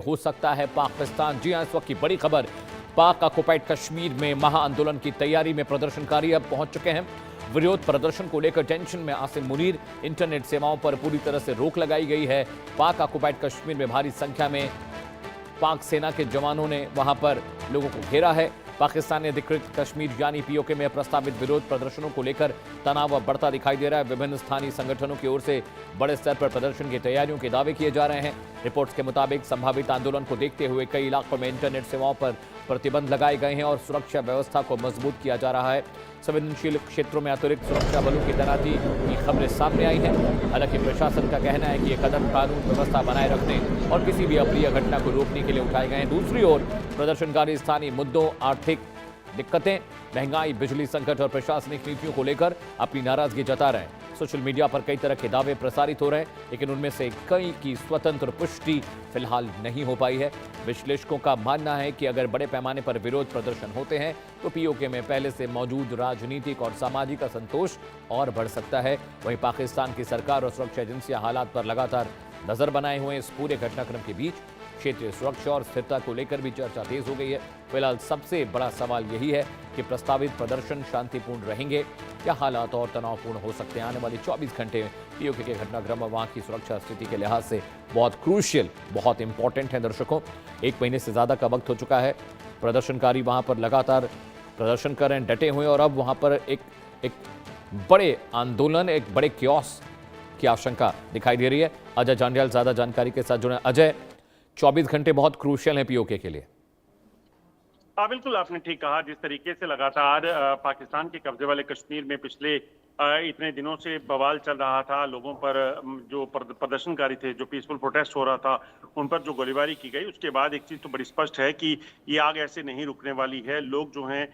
हो सकता है पाकिस्तान। जी हां, इस वक्त की बड़ी खबर, पाक ऑक्युपाइड कश्मीर में महाआंदोलन की तैयारी में प्रदर्शनकारी अब पहुंच चुके हैं। विरोध प्रदर्शन को लेकर टेंशन में आसिम मुनीर। इंटरनेट सेवाओं पर पूरी तरह से रोक लगाई गई है। पाक ऑक्युपाइड कश्मीर में भारी संख्या में पाक सेना के जवानों ने वहां पर लोगों को घेरा है। पाकिस्तान ने अधिकृत कश्मीर यानी पीओके में प्रस्तावित विरोध प्रदर्शनों को लेकर तनाव अब बढ़ता दिखाई दे रहा है। विभिन्न स्थानीय संगठनों की ओर से बड़े स्तर पर प्रदर्शन की तैयारियों के दावे किए जा रहे हैं। रिपोर्ट्स के मुताबिक संभावित आंदोलन को देखते हुए कई इलाकों में इंटरनेट सेवाओं पर प्रतिबंध लगाए गए हैं और सुरक्षा व्यवस्था को मजबूत किया जा रहा है। संवेदनशील क्षेत्रों में अतिरिक्त सुरक्षा बलों की तैनाती की खबरें सामने आई हैं। हालांकि प्रशासन का कहना है कि ये कदम कानून व्यवस्था बनाए रखने और किसी भी अप्रिय घटना को रोकने के लिए उठाए गए हैं। दूसरी ओर प्रदर्शनकारी स्थानीय मुद्दों, आर्थिक दिक्कतें, महंगाई, बिजली संकट और प्रशासनिक नीतियों को लेकर अपनी नाराजगी जता रहे हैं। सोशल मीडिया पर कई तरह के दावे प्रसारित हो रहे हैं, लेकिन उनमें से कई की स्वतंत्र पुष्टि फिलहाल नहीं हो पाई है। विश्लेषकों का मानना है कि अगर बड़े पैमाने पर विरोध प्रदर्शन होते हैं तो पीओके में पहले से मौजूद राजनीतिक और सामाजिक असंतोष और बढ़ सकता है। वहीं पाकिस्तान की सरकार और सुरक्षा एजेंसियां हालात पर लगातार नजर बनाए हुए इस पूरे घटनाक्रम के बीच क्षेत्रीय सुरक्षा और स्थिरता को लेकर भी चर्चा तेज हो गई है। फिलहाल सबसे बड़ा सवाल यही है कि प्रस्तावित प्रदर्शन शांतिपूर्ण रहेंगे या हालात और तनावपूर्ण हो सकते हैं। आने वाले 24 घंटे में पीओके के घटनाक्रम और वहां की सुरक्षा स्थिति के लिहाज से बहुत क्रूशियल, बहुत इंपॉर्टेंट है। दर्शकों, 1 महीने से ज्यादा का वक्त हो चुका है। प्रदर्शनकारी वहां पर लगातार प्रदर्शन कर रहे हैं, डटे हुए, और अब वहां पर एक बड़े आंदोलन, एक बड़े क्योस की आशंका दिखाई दे रही है। अजय जांडियाल ज्यादा जानकारी के साथ जुड़े। अजय, 24 घंटे बहुत क्रूशियल है पीओके के लिए। हाँ, बिल्कुल आपने ठीक कहा। जिस तरीके से लगातार पाकिस्तान के कब्जे वाले कश्मीर में पिछले इतने दिनों से बवाल चल रहा था, लोगों पर जो प्रदर्शनकारी थे, जो पीसफुल प्रोटेस्ट हो रहा था, उन पर जो गोलीबारी की गई, उसके बाद एक चीज तो बड़ी स्पष्ट है कि ये आग ऐसे नहीं रुकने वाली है। लोग जो हैं,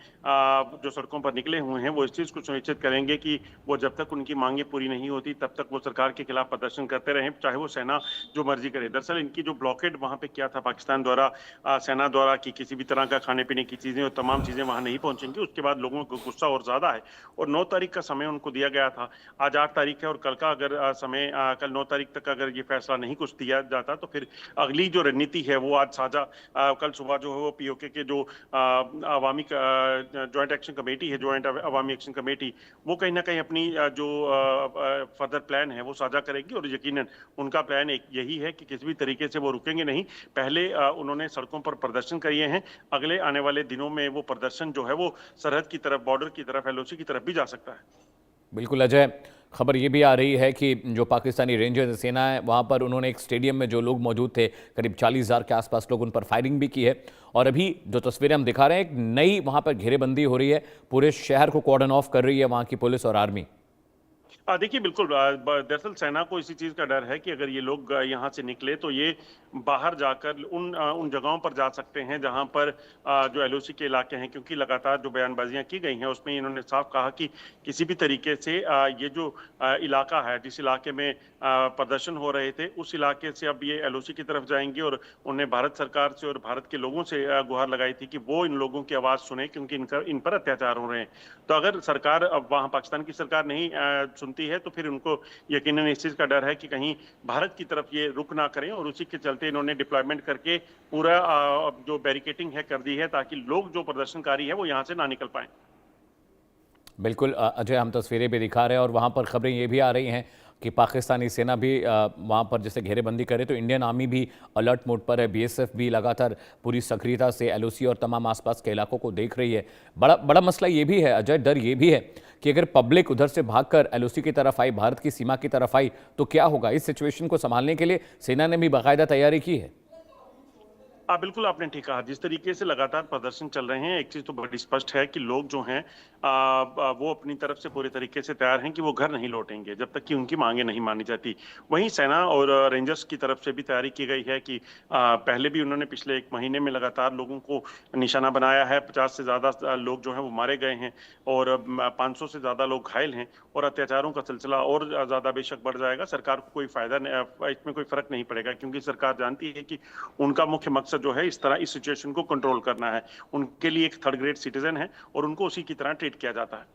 जो सड़कों पर निकले हुए हैं, वो इस चीज को सुनिश्चित करेंगे कि वो जब तक उनकी मांगे पूरी नहीं होती तब तक वो सरकार के खिलाफ प्रदर्शन करते रहें, चाहे वो सेना जो मर्जी करे। दरअसल इनकी जो ब्लॉकेड वहां पे किया था पाकिस्तान द्वारा, सेना द्वारा, कि किसी भी तरह का खाने पीने की चीजें और तमाम चीजें वहां नहीं पहुंचेंगी, उसके बाद लोगों को गुस्सा और ज्यादा है। और 9 तारीख का समय उनको दिया गया था। आज 8 तारीख है और कल का अगर समय, कल 9 तारीख तक अगर ये फैसला नहीं कुछ दिया जाता तो फिर अगली जो रणनीति है वो आज साझा, कल सुबह जो है वो पीओके के जो अवामी ज्वाइंट एक्शन कमेटी है, ज्वाइंट अवामी एक्शन कमेटी, वो कहीं ना कहीं अपनी जो फर्दर प्लान है वो साझा करेगी। और यकीनन उनका प्लान एक यही है कि किसी भी तरीके से वो रुकेंगे नहीं। पहले उन्होंने सड़कों पर प्रदर्शन किए हैं, अगले आने वाले दिनों में वो प्रदर्शन जो है वो सरहद की तरफ, बॉर्डर की तरफ, एलओसी की तरफ भी जा सकता है। बिल्कुल अजय, खबर ये भी आ रही है कि जो पाकिस्तानी रेंजर्स सेना है वहां पर उन्होंने एक स्टेडियम में जो लोग मौजूद थे, करीब 40,000 के आसपास लोग, उन पर फायरिंग भी की है। और अभी जो तस्वीरें हम दिखा रहे हैं, एक नई वहां पर घेरेबंदी हो रही है, पूरे शहर को कॉर्डन ऑफ कर रही है वहां की पुलिस और आर्मी। देखिए, बिल्कुल दरअसल सेना को इसी चीज का डर है कि अगर ये लोग यहाँ से निकले तो ये बाहर जाकर उन जगहों पर जा सकते हैं जहां पर जो एलओसी के इलाके हैं, क्योंकि लगातार जो बयानबाजियां की गई हैं उसमें इन्होंने साफ कहा कि किसी भी तरीके से ये जो इलाका है, जिस इलाके में प्रदर्शन हो रहे थे, उस इलाके से अब ये एलओसी की तरफ जाएंगे। और उन्हें भारत सरकार से और भारत के लोगों से गुहार लगाई थी कि वो इन लोगों की आवाज सुने, क्योंकि इन पर अत्याचार हो रहे हैं। तो अगर सरकार, अब वहां पाकिस्तान की सरकार नहीं सुनती है तो फिर उनको यकीनन इस चीज का डर है कि कहीं भारत की तरफ ये रुक ना करें, और उसी के चलते इन्होंने डिप्लॉयमेंट करके पूरा जो बैरिकेटिंग है कर दी है, ताकि लोग जो प्रदर्शनकारी है वो यहां से ना निकल पाए। बिल्कुल अजय, हम तस्वीरें भी दिखा रहे हैं और वहाँ पर खबरें ये भी आ रही हैं कि पाकिस्तानी सेना भी वहाँ पर जैसे घेरेबंदी करे, तो इंडियन आर्मी भी अलर्ट मोड पर है। बीएसएफ भी लगातार पूरी सक्रियता से एलओसी और तमाम आसपास के इलाकों को देख रही है। बड़ा मसला ये भी है अजय, डर ये भी है कि अगर पब्लिक उधर से भागकर एलओसी की तरफ आई, भारत की सीमा की तरफ आई, तो क्या होगा। इस सिचुएशन को संभालने के लिए सेना ने भी बाकायदा तैयारी की है। बिल्कुल आपने ठीक कहा। जिस तरीके से लगातार प्रदर्शन चल रहे हैं, एक चीज तो बड़ी स्पष्ट है कि लोग जो हैं वो अपनी तरफ से पूरे तरीके से तैयार हैं कि वो घर नहीं लौटेंगे जब तक कि उनकी मांगे नहीं मानी जाती। वहीं सेना और रेंजर्स की तरफ से भी तैयारी की गई है कि पहले भी उन्होंने पिछले 1 महीने में लगातार लोगों को निशाना बनाया है। 50 से ज्यादा लोग जो हैं वो मारे गए हैं और 500 से ज्यादा लोग घायल हैं, और अत्याचारों का सिलसिला और ज्यादा बेशक बढ़ जाएगा। सरकार को कोई फायदा नहीं, इसमें कोई फर्क नहीं पड़ेगा, क्योंकि सरकार जानती है कि उनका मुख्य मकसद जो है इस तरह इस सिचुएशन को कंट्रोल करना है। उनके लिए एक 3rd ग्रेड सिटीजन है और उनको उसी की तरह ट्रीट किया जाता है।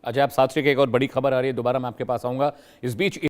अजय, आप साथ से एक और बड़ी खबर आ रही है, दोबारा मैं आपके पास आऊंगा। इस बीच